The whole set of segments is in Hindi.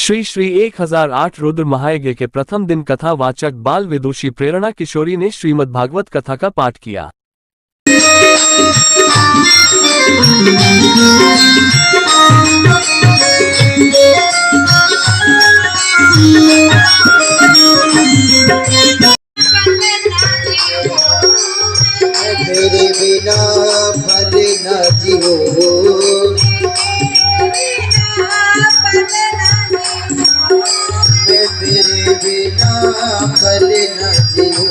श्री श्री 1008 रुद्र महायज्ञ के प्रथम दिन कथा वाचक बाल विदुषी प्रेरणा किशोरी ने श्रीमद् भागवत कथा का पाठ किया। तेरे बिना फल न जियो, मैं तेरे बिना फल न जियो।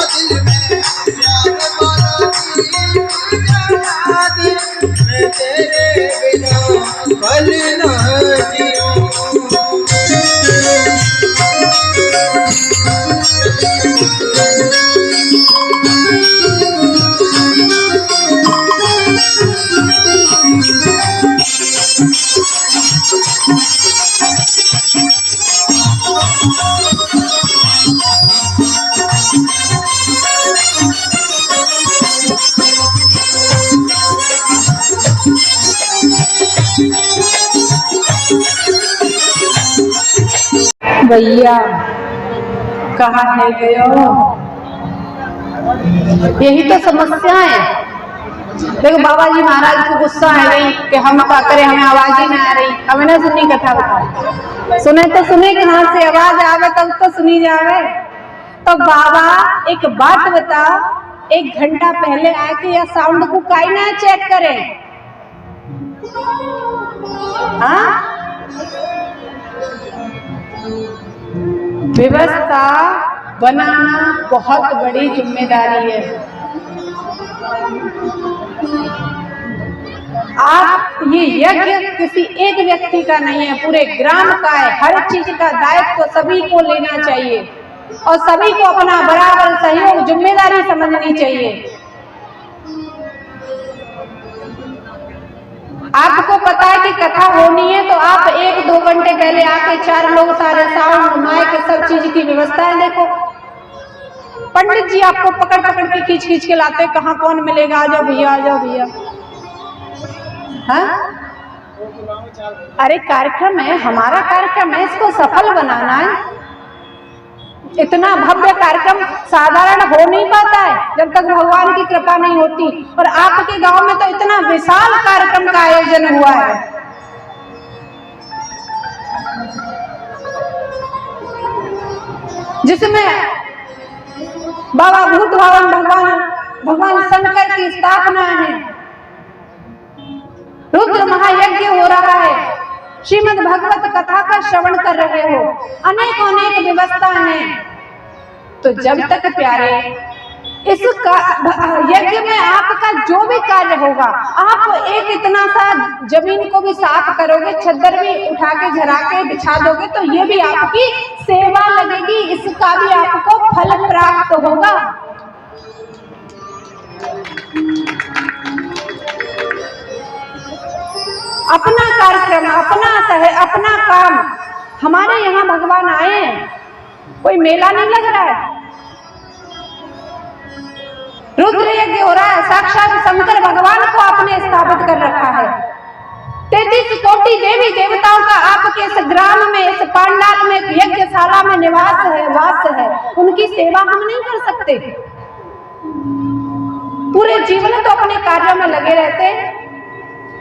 दिल में प्यार वाला मैं तेरे बिना फल न जियो। भैया कहाँ है गए हो? यही तो समस्या है। देखो बाबा जी महाराज को गुस्सा है नहीं कि हम क्या करें, हमें आवाज ही नहीं आ रही, हमें ना सुनी कथा बता। सुने तो सुने कहाँ से आवाज आवे तब तो सुनी जावे। तो बाबा एक बात बता, 1 घंटा पहले आके या साउंड को काई ना चेक करे। हाँ व्यवस्था बनाना बहुत बड़ी जिम्मेदारी है। आप ये यज्ञ किसी एक व्यक्ति का नहीं है, पूरे ग्राम का है। हर चीज का दायित्व सभी को लेना चाहिए और सभी को अपना बराबर सहयोग जिम्मेदारी समझनी चाहिए। आपको पता है कि कथा होनी है तो आप 1-2 घंटे पहले आके 4 लोग सारे साउंड माइक सब चीज की व्यवस्था है। देखो पंडित जी आपको पकड़ पकड़ के खींच के लाते हैं, कहाँ कौन मिलेगा, आ जाओ भैया, आ जाओ भैया। हाँ अरे कार्यक्रम है, हमारा कार्यक्रम है, इसको सफल बनाना है। इतना भव्य कार्यक्रम साधारण हो नहीं पाता है जब तक भगवान की कृपा नहीं होती। और आपके गांव में तो इतना विशाल कार्यक्रम का आयोजन हुआ है। जिसमें बाबा भूत भावन भगवान शंकर की स्थापना है, रुद्र महायज्ञ हो रहा है, श्रीमद् भागवत कथा का श्रवण कर रहे हो, अनेक व्यवस्था है। तो जब तक प्यारे इस यज्ञ में आपका जो भी कार्य होगा, आप एक इतना सा जमीन को भी साफ करोगे, चद्दर भी उठा के झरा के बिछा दोगे तो ये भी आपकी सेवा लगेगी, इसका भी आपको फल प्राप्त होगा। अपना कार्यक्रम, अपना काम। हमारे यहाँ भगवान आए हैं, कोई मेला नहीं लग रहा है। रुद्र यज्ञ हो रहा है, साक्षात शंकर भगवान को आपने स्थापित कर रखा है। 33 कोटि देवी देवताओं का आपके इस ग्राम में, इस पांडाल में, यज्ञशाला में निवास है, वास है। उनकी सेवा हम नहीं कर सकते? पूरे जीवन तो अपने कार्यों में लगे रहते।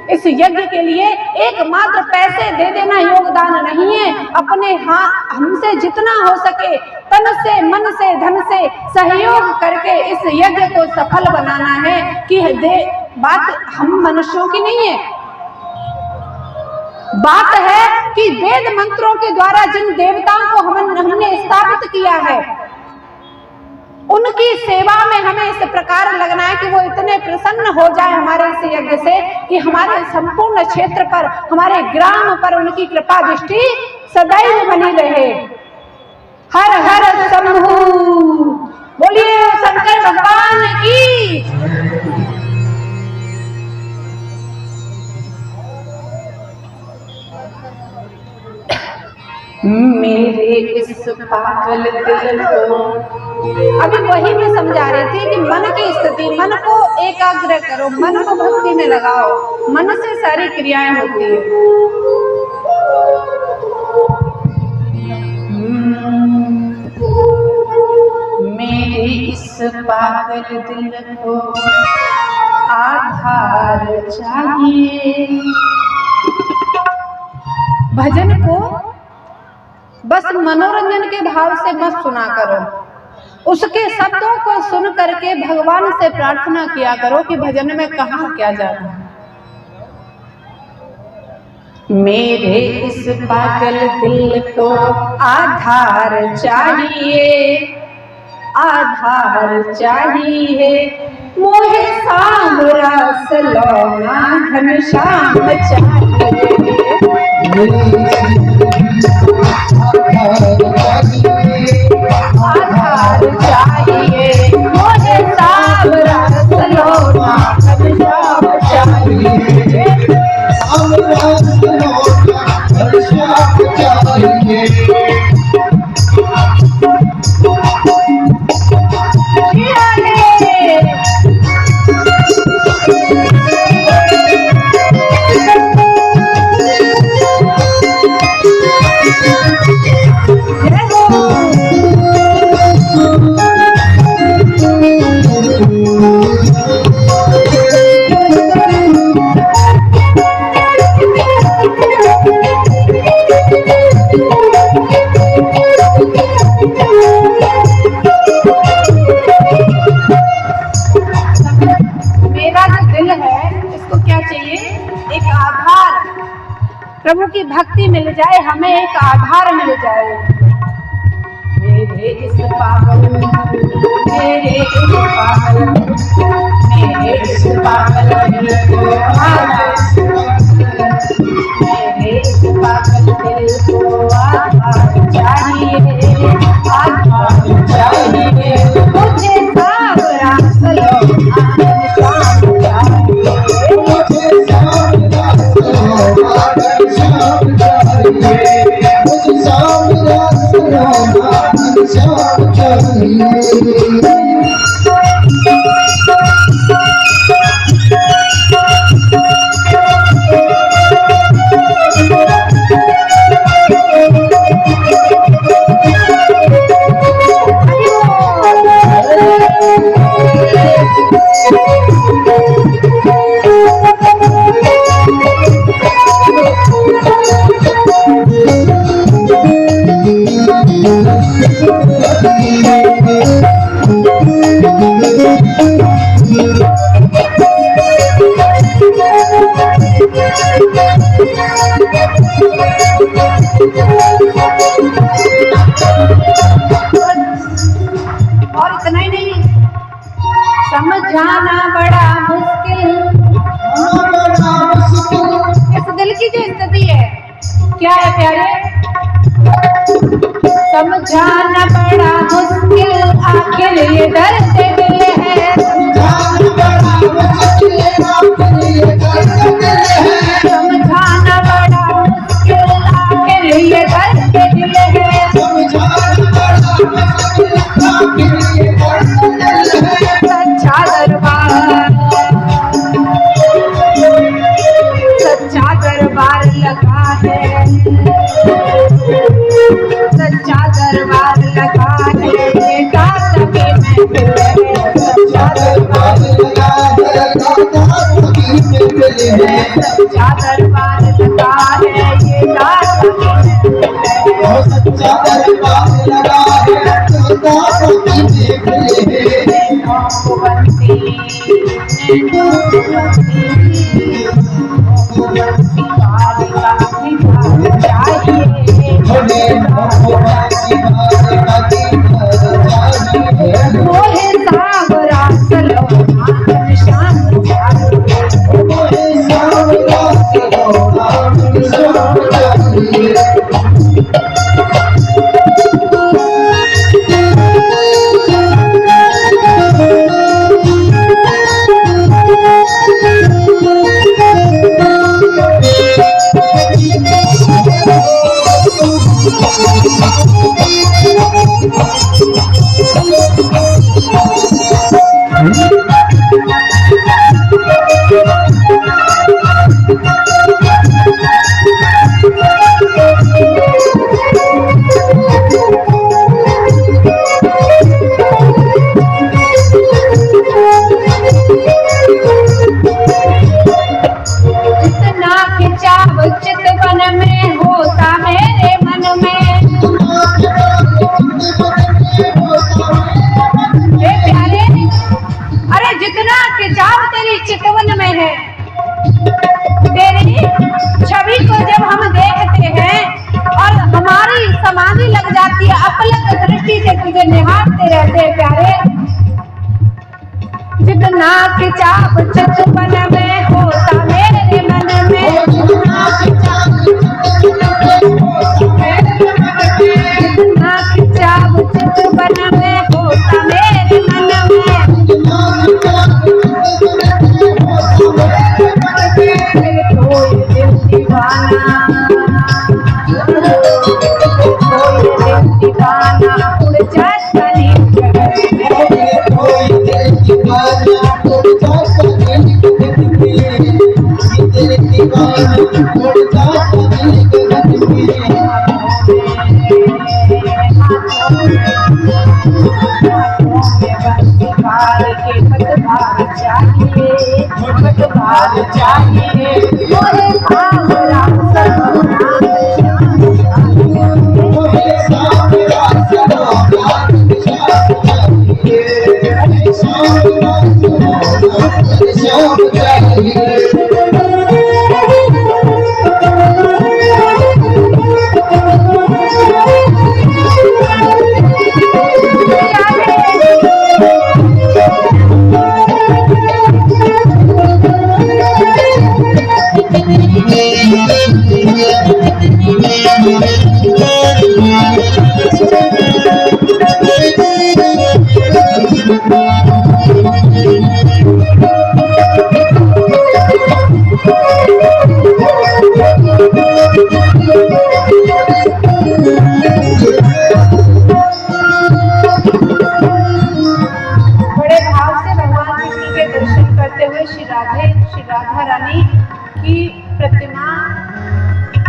इस यज्ञ के लिए एकमात्र पैसे दे देना योगदान नहीं है। अपने हमसे जितना हो सके तन से, मन से, धन से सहयोग करके इस यज्ञ को सफल बनाना है। कि बात हम मनुष्यों की नहीं है, बात है कि वेद मंत्रों के द्वारा जिन देवताओं को हमने स्थापित किया है, उनकी सेवा में हमें इस प्रकार लगना है कि वो इतने प्रसन्न हो जाए हमारे इस यज्ञ से कि हमारे संपूर्ण क्षेत्र पर, हमारे ग्राम पर उनकी कृपा दृष्टि सदैव बनी रहे। हर हर शंभू, बोलिए शंकर भगवान की। मेरे इस पागल दिल को। अभी वही मैं समझा रही थी कि मन की स्थिति, मन को एकाग्र करो, मन को भक्ति में लगाओ, मन से सारी क्रियाएं होती है। मेरे इस पागल दिल को आधार चाहिए। भजन को बस मनोरंजन के भाव से मत सुना करो, उसके शब्दों को सुन करके भगवान से प्रार्थना किया करो कि भजन में कहाँ क्या जाना है। मेरे इस पागल दिल को आधार चाहिए, आधार चाहिए, मोहे सांवरा सलोना घनश्याम चाहिए। आधार चाहिए, मोहे सांवरा सलोना घनश्याम चाहिए। प्रभु की भक्ति मिल जाए, हमें एक आधार मिल जाए। मेरे इस पागल, मेरे इस पागल, मेरे इस पागल दिल को आधार, मेरे इस पागल दिल को आधार चाहिए, आधार चाहिए, मुझे सांवरा सलोना घनश्याम चाहिए। और इतना ही नहीं, समझाना बड़ा मुश्किल, इस दिल की जो स्थिति है क्या है प्यारे, समझाना बड़ा मुश्किल, आखिर ये दर्द दिल है, समझाना बड़ा मुश्किल, समझाना बड़ा मुश्किल, आखिर ये दर्द दिल है। सच्चा दरबार, सच्चा दरबार लगा है, सच्चा दरबार लगा है, ये दाता के महफिल है, सच्चा दरबार लगा है, सच्चा दरबार लगा है, ये दाता के महफिल है, सच्चा दरबार लगा है, दाता के महफिल है। बंसी मोहे सांवरा सलोना घनश्याम चाहिए, मोहे सांवरा सलोना घनश्याम चाहिए। तुझे निहारते रहते प्यारे। जितना कि चाप चितवन में होता मेरे मन में, जितना कि चाप चितवन में होता मेरे मन में, कोई दिल दीवाना, कोई दिल दीवाना उड़ जाता चाहिए मोरे भावरा श्री राधा रानी की प्रतिमा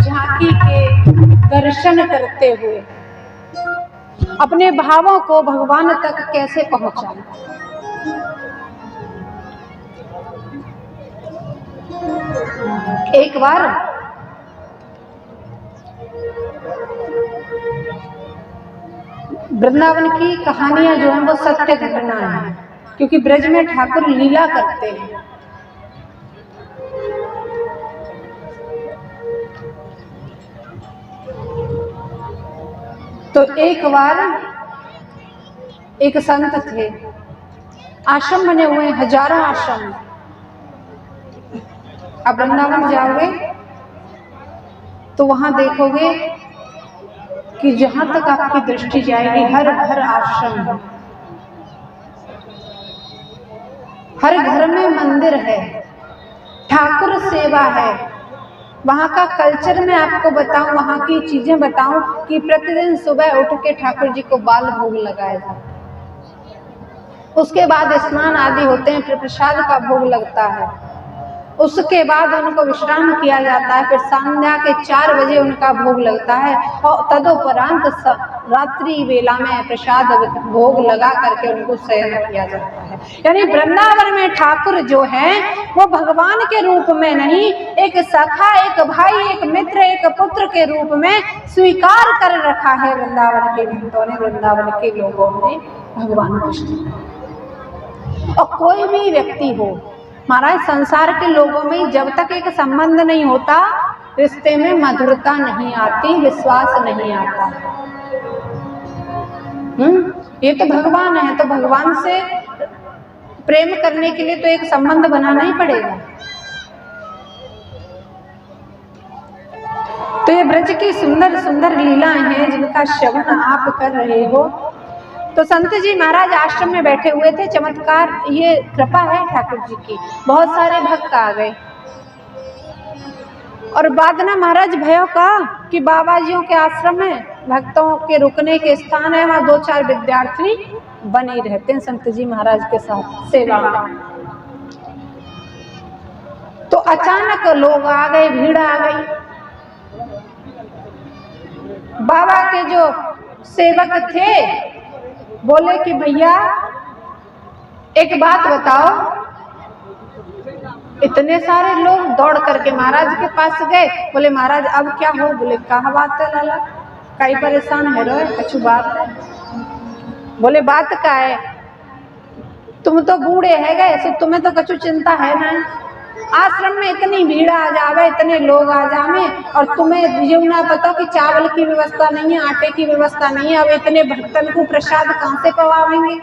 झांकी के दर्शन करते हुए अपने भावों को भगवान तक कैसे पहुंचाएं। एक बार वृंदावन की कहानियां जो हैं वो सत्य घटना है, क्योंकि ब्रज में ठाकुर लीला करते हैं। तो एक बार एक संत थे, आश्रम बने हुए हजारों आश्रम। अब वृंदावन जाओगे तो वहां देखोगे कि जहां तक आपकी दृष्टि जाएगी हर घर आश्रम है, हर घर में मंदिर है, ठाकुर सेवा है। वहाँ का कल्चर में आपको बताऊं, वहाँ की चीजें बताऊं कि प्रतिदिन सुबह उठ के ठाकुर जी को बाल भोग लगाया जाता है, उसके बाद स्नान आदि होते हैं, फिर प्रसाद का भोग लगता है, उसके बाद उनको विश्राम किया जाता है, फिर संध्या के 4 बजे उनका भोग लगता है और तदोपरांत रात्रि वेला में प्रसाद भोग लगा करके उनको शयन किया जाता है। यानी वृंदावन में ठाकुर जो है वो भगवान के रूप में नहीं, एक सखा, एक भाई, एक मित्र, एक पुत्र के रूप में स्वीकार कर रखा है वृंदावन के भक्तों ने, वृंदावन के लोगों ने भगवान कृष्ण। और कोई भी व्यक्ति हो महाराज, संसार के लोगों में जब तक एक संबंध नहीं होता, रिश्ते में मधुरता नहीं आती, विश्वास नहीं आता। ये तो भगवान है, तो भगवान से प्रेम करने के लिए तो एक संबंध बनाना ही पड़ेगा। तो ये ब्रज की सुंदर सुंदर लीलाएं हैं जिनका श्रवण आप कर रहे हो। तो संत जी महाराज आश्रम में बैठे हुए थे, चमत्कार, ये कृपा है ठाकुर जी की, बहुत सारे भक्त आ गए। और बाद ना महाराज भयो का कि बाबा जियों के आश्रम में भक्तों के रुकने के स्थान है, वहाँ 2-4 विद्यार्थी बने रहते हैं संत जी महाराज के साथ सेवा में। तो अचानक लोग आ गए, भीड़ आ गई। बाबा के जो सेवक थे बोले कि भैया एक बात बताओ, इतने सारे लोग दौड़ करके महाराज के पास गए। बोले महाराज अब क्या हो? बोले कहा बात है लाला, कई परेशान है रो, अच्छी बात है। बोले बात का है, तुम तो बूढ़े है गए, सो तुम्हें तो कछु चिंता है ना। आश्रम में इतनी भीड़ आ जावे, इतने लोग आ जावे, और तुम्हें ये ना पता कि चावल की व्यवस्था नहीं है, आटे की व्यवस्था नहीं है, अब इतने भक्तन को प्रसाद कहाँ से पवावेंगे।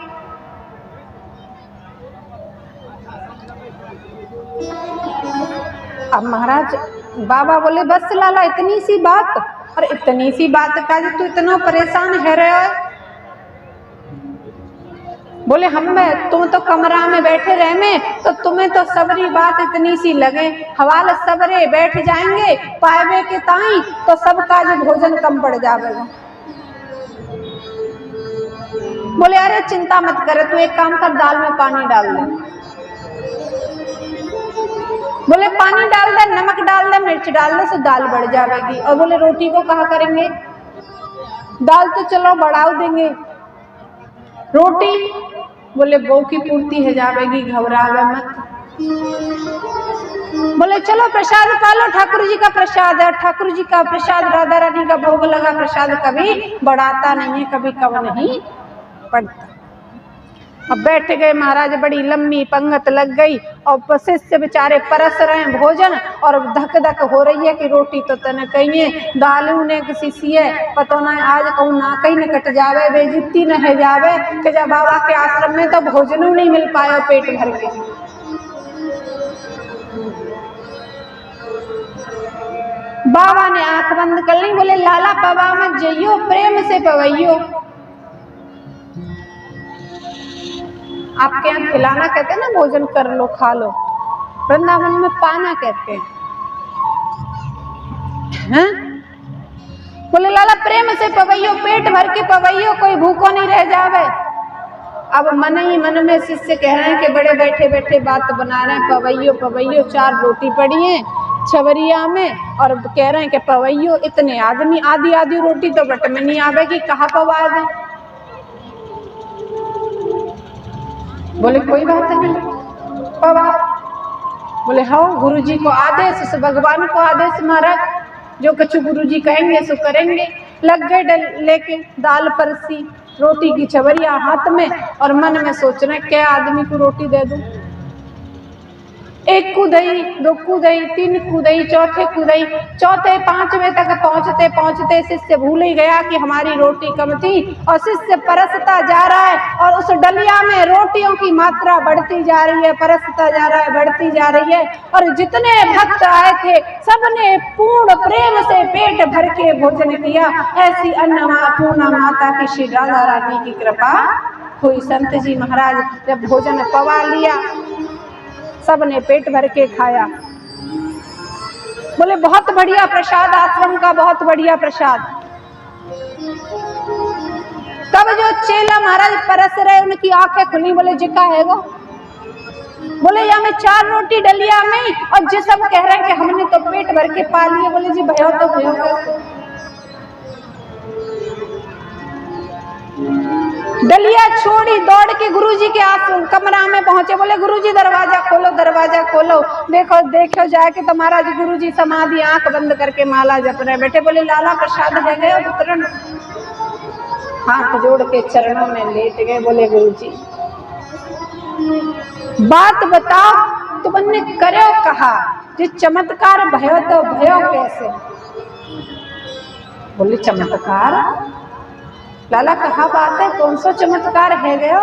अब महाराज बाबा बोले बस लाला इतनी सी बात, और इतनी सी बात का तू इतना परेशान है रहे हो। बोले हम तुम तो कमरा में बैठे रहे में, तो तुम्हें तो सबरी बात इतनी सी लगे, हवाल सबरे बैठ जाएंगे पावे के ताई, तो सबका जो भोजन कम पड़ जाएगा। बोले अरे चिंता मत कर, तू एक काम कर, दाल में पानी डाल दे। बोले पानी डाल दे, नमक डाल दे, मिर्च डाल दे, तो दाल बढ़ जाएगी। और बोले रोटी को कहा करेंगे, दाल तो चलो बढ़ाओ देंगे, रोटी बोले बो की पूर्ति है जाएगी, घबरावे मत। बोले चलो प्रसाद पालो, ठाकुर जी का प्रसाद है, ठाकुर जी का प्रसाद राधा रानी का भोग लगा प्रसाद कभी बढ़ाता नहीं है, कभी कब नहीं पड़ता। अब बैठ गए महाराज, बड़ी लंबी पंगत लग गई, और शिष्य बेचारे परस रहे हैं भोजन, और धक धक हो रही है कि रोटी तो तने कहिए, दालू ने किसी सीए पता ना आज कहूँ ना कहीं न कट जावे, बेइज्जती न है जावे कि जब बाबा के आश्रम में तो भोजन नहीं मिल पाया पेट भर के। बाबा ने आंख बंद कर ली, बोले लाला पवा मत जइयो, प्रेम से पवैयो। आपके यहाँ खिलाना कहते हैं ना, भोजन कर लो खा लो, वृंदावन में पाना कहते हैं। बोले लाला प्रेम से पवैयो, पेट भर के पवैयो, कोई भूखो नहीं रह जावे। अब मन ही मन में शिष्य कह रहे हैं कि बड़े बैठे बैठे बात बना रहे हैं, पवैयो पवैयो, 4 रोटी पड़ी है छवरिया में, और कह रहे हैं कि पवैयो, इतने आदमी, आधी आधी रोटी तो बट में नहीं आवेगी, कहाँ पवा दें। बोले कोई बात नहीं पवा। बोले हाँ गुरुजी को आदेश, भगवान को आदेश महाराज, जो कछु गुरुजी कहेंगे सो करेंगे। लग गए लेके दाल परसी, रोटी की छवरिया हाथ में, और मन में सोच रहे क्या आदमी को रोटी दे दूं। 1 कुदई, 2 कुदई, 3 कुदई, चौथे कुदई, चौथे 5वें तक पहुंचते पहुंचते शिष्य भूल ही गया कि हमारी रोटी कम थी, और शिष्य परसता जा रहा है, और उस डलिया में रोटियों की मात्रा बढ़ती जा रही है, परसता जा रहा है, बढ़ती जा रही है। और जितने भक्त आए थे सबने पूर्ण प्रेम से पेट भर के भोजन किया। ऐसी अन्नपूर्णा माता की श्री राधा रानी की कृपा हुई। संत जी महाराज जब भोजन पवा लिया, सबने पेट भर के खाया। बोले बहुत बढ़िया प्रसाद, आश्रम का बहुत बढ़िया प्रसाद। तब जो चेला महाराज परस रहे उनकी आंखें खुली, बोले जिका है वो। बोले या में 4 रोटी डलिया में, और जो सब कह रहे हैं कि हमने तो पेट भर के पा लिए। बोले जी भयो तो भयो कैसे। डलिया छोड़ी दौड़ के गुरुजी के कमरा में पहुंचे। बोले गुरुजी दरवाजा खोलो, दरवाजा खोलो, देखो देखो जाके तो महाराज गुरुजी समाधि आंख बंद करके माला जप रहे बैठे। बोले लाला प्रसाद है गए पुत्र, हाथ जोड़ के चरणों में लेट गए। बोले गुरुजी बात बताओ, तुमने करो कहा जो चमत्कार भयो तो भयो कैसे। बोले चमत्कार लाला कहा बात है, कौन सा चमत्कार है गयो।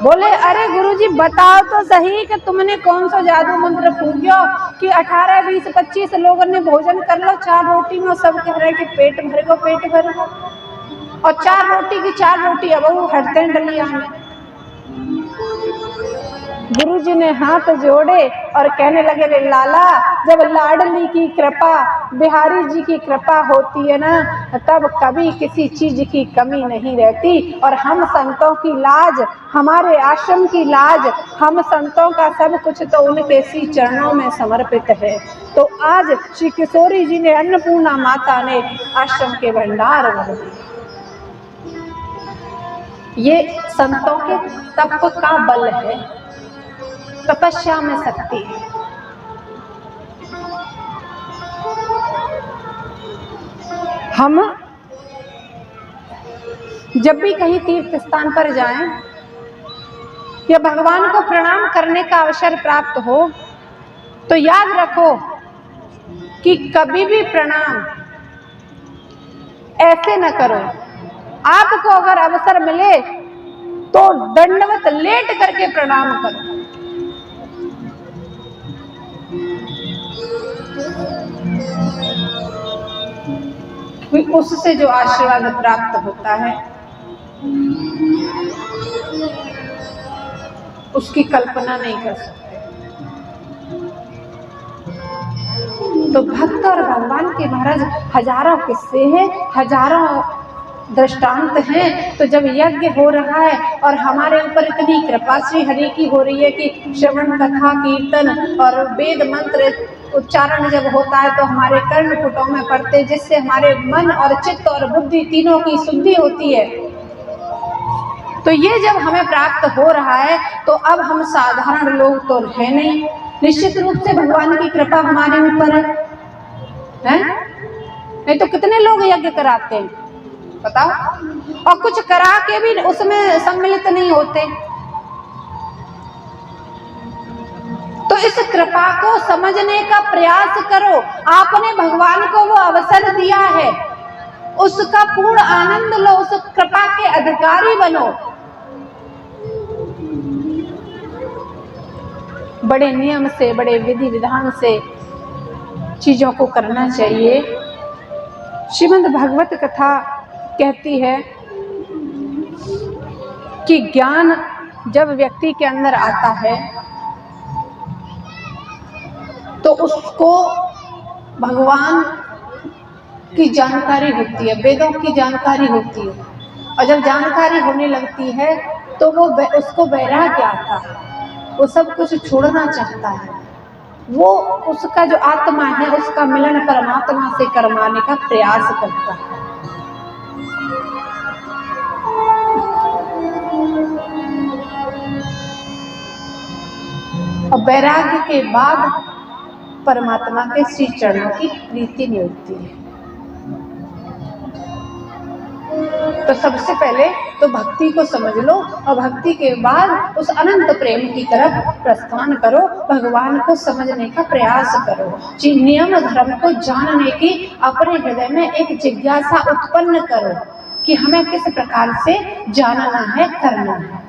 बोले अरे गुरुजी बताओ तो सही कि तुमने कौन सा जादू मंत्र फूंक्यो कि 18, 20, 25 लोगों ने भोजन कर लो 4 रोटी में, सब कह रहे कि पेट भर गो पेट भर गो, और 4 रोटी की 4 रोटी अब वो हटते डलिया में। गुरुजी ने हाथ जोड़े और कहने लगे रे लाला, जब लाडली की कृपा, बिहारी जी की कृपा होती है ना, तब कभी किसी चीज की कमी नहीं रहती। और हम संतों की लाज, हमारे आश्रम की लाज, हम संतों का सब कुछ तो उनके श्री चरणों में समर्पित है। तो आज श्री किशोरी जी ने, अन्नपूर्णा माता ने आश्रम के भंडार भर दिए। ये संतों के तप का बल है, तपस्या में शक्ति है। हम जब भी कहीं तीर्थ स्थान पर जाएं या भगवान को प्रणाम करने का अवसर प्राप्त हो, तो याद रखो कि कभी भी प्रणाम ऐसे न करो। आपको अगर अवसर मिले तो दंडवत लेट करके प्रणाम करो। उससे जो आशीर्वाद प्राप्त होता है उसकी कल्पना नहीं कर सकते। तो भक्त और भगवान के महाराज हजारों किस्से हैं, हजारों दृष्टांत हैं। तो जब यज्ञ हो रहा है और हमारे ऊपर इतनी कृपा श्री हरि की हो रही है कि श्रवण कथा कीर्तन और वेद मंत्र उच्चारण जब होता है तो हमारे कर्णपुटों में पड़ते, जिससे हमारे मन और चित्त और बुद्धि तीनों की शुद्धि होती है। तो ये जब हमें प्राप्त हो रहा है तो अब हम साधारण लोग तो है नहीं, निश्चित रूप से भगवान की कृपा हमारे ऊपर है। नहीं तो कितने लोग यज्ञ कराते हैं बताओ, और कुछ करा के भी उसमें सम्मिलित नहीं होते। तो इस कृपा को समझने का प्रयास करो। आपने भगवान को वो अवसर दिया है, उसका पूर्ण आनंद लो, उस कृपा के अधिकारी बनो। बड़े नियम से, बड़े विधि विधान से चीजों को करना चाहिए। श्रीमद् भागवत कथा कहती है कि ज्ञान जब व्यक्ति के अंदर आता है तो उसको भगवान की जानकारी होती है, वेदों की जानकारी होती है। और जब जानकारी होने लगती है तो वो उसको वैराग्य आता है, वो सब कुछ छोड़ना चाहता है। वो उसका जो आत्मा है उसका मिलन परमात्मा से करवाने का प्रयास करता है। और वैराग्य के बाद परमात्मा के श्री चरणों की प्रीति मिलती है। तो सबसे पहले तो भक्ति को समझ लो और भक्ति के बाद उस अनंत प्रेम की तरफ प्रस्थान करो, भगवान को समझने का प्रयास करो। नियम धर्म को जानने की अपने हृदय में एक जिज्ञासा उत्पन्न करो कि हमें किस प्रकार से जानना है, करना है।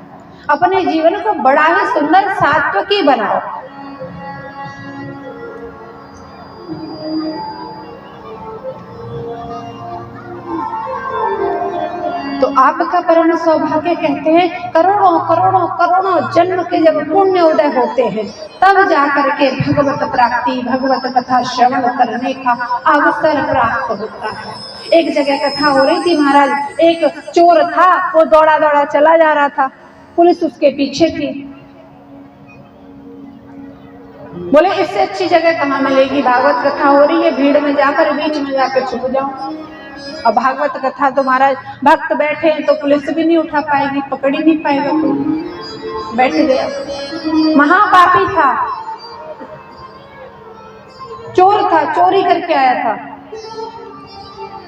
अपने जीवन को बड़ा ही सुंदर सात्विकी बनाओ। तो आपका परम सौभाग्य कहते हैं करोड़ों करोड़ों करोड़ों जन्म के जब पुण्य उदय होते हैं तब जाकर के भगवत प्राप्ति, भगवत कथा श्रवण करने का अवसर प्राप्त होता है। एक जगह कथा हो रही थी महाराज, एक चोर था, वो दौड़ा दौड़ा चला जा रहा था, पुलिस उसके पीछे थी। बोले इससे अच्छी जगह कहाँ मिलेगी, भागवत कथा हो रही है, भीड़ में जाकर बीच में जाकर छुप जाओ। अब भागवत कथा तो महाराज भक्त बैठे हैं तो पुलिस भी नहीं उठा पाएगी, पकड़ ही नहीं पाएगा कोई। बैठ गया, महापापी था, चोर था, चोरी करके आया था।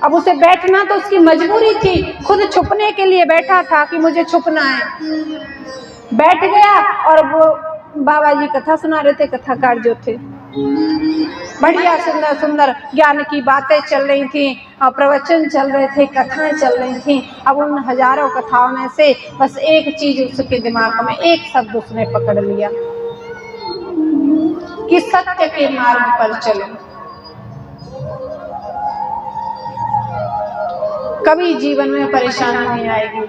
अब उसे बैठना तो उसकी मजबूरी थी, खुद छुपने के लिए बैठा था कि मुझे छुपना है। बैठ गया और वो बाबा जी कथा सुना रहे थे, कथाकार जो थे, बढ़िया सुंदर सुंदर ज्ञान की बातें चल रही थी, प्रवचन चल रहे थे, कथाएं चल रही थी। अब उन हजारों कथाओं में से बस एक चीज उसके दिमाग में, एक शब्द उसने पकड़ लिया कि सत्य के मार्ग पर चलो, कभी जीवन में परेशानी नहीं आएगी।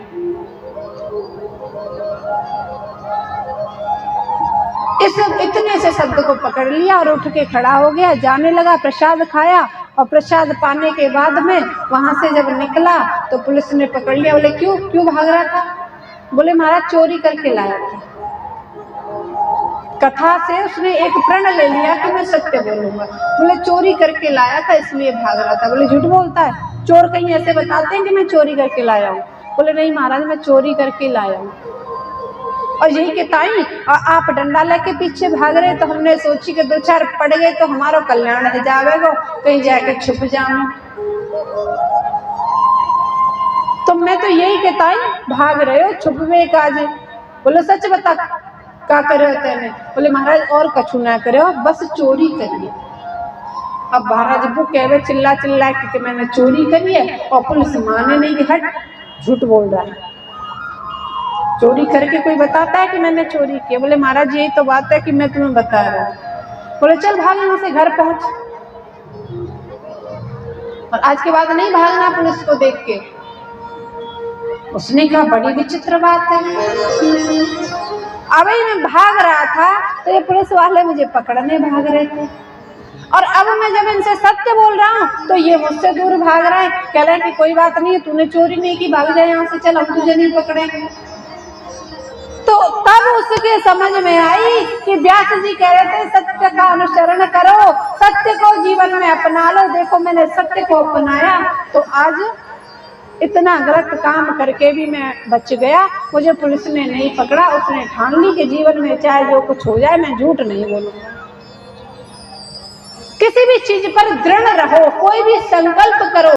इस इतने से शब्द को पकड़ लिया और उठ के खड़ा हो गया, जाने लगा। प्रसाद खाया और प्रसाद पाने के बाद में वहां से जब निकला तो पुलिस ने पकड़ लिया। बोले क्यों क्यों भाग रहा था? बोले महाराज चोरी करके लाया था। कथा से उसने एक प्रण ले लिया कि मैं सत्य बोलूंगा। बोले चोरी करके लाया था इसलिए भाग रहा था। बोले झूठ बोलता है, चोर कहीं ऐसे बताते हैं कि मैं चोरी करके लाया हूँ? बोले नहीं महाराज मैं चोरी करके लाया हूँ। और यही के ताई आप डंडा लेके पीछे भाग रहे, तो हमने सोची कि दो चार पड़ गए तो हमारा कल्याण हो जाएगा, कहीं जाके छुप जाऊं। तो मैं तो यही के ताई भाग रहे हो, छुपवे काज। बोलो सच बता, क्या करे तेने? बोले महाराज और कछु ना करे, बस चोरी करिए। अब महाराज वो कहे चिल्ला चिल्ला कि मैंने चोरी करी है, और पुलिस माने नहीं कि हट झूठ बोल रहा है। चोरी करके कोई बताता है कि मैंने चोरी की? बोले महाराज यही तो बात है कि मैं तुम्हें बता रहा हूँ। बोले चल भाग यहाँ से, घर पहुंच। और आज के बाद नहीं भागना पुलिस को देख के। उसने कहा बड़ी विचित्र बात है, अभी मैं भाग रहा था तो ये पुलिस वाले मुझे पकड़ने भाग रहे थे, और अब मैं जब इनसे सत्य बोल रहा हूँ तो ये मुझसे दूर भाग रहे हैं। कह रहे हैं कि कोई बात नहीं, तूने चोरी नहीं की, भाग जाए यहाँ से, चल हम तुझे नहीं पकड़ेंगे। तो तब उसके समझ में आई कि व्यास जी कह रहे थे सत्य का अनुसरण करो, सत्य को जीवन में अपना लो। देखो मैंने सत्य को अपनाया तो आज इतना गलत काम करके भी मैं बच गया, मुझे पुलिस ने नहीं पकड़ा। उसने ठान ली कि जीवन में चाहे जो कुछ हो जाए मैं झूठ नहीं बोलूंगा। किसी भी चीज पर दृढ़ रहो, कोई भी संकल्प करो,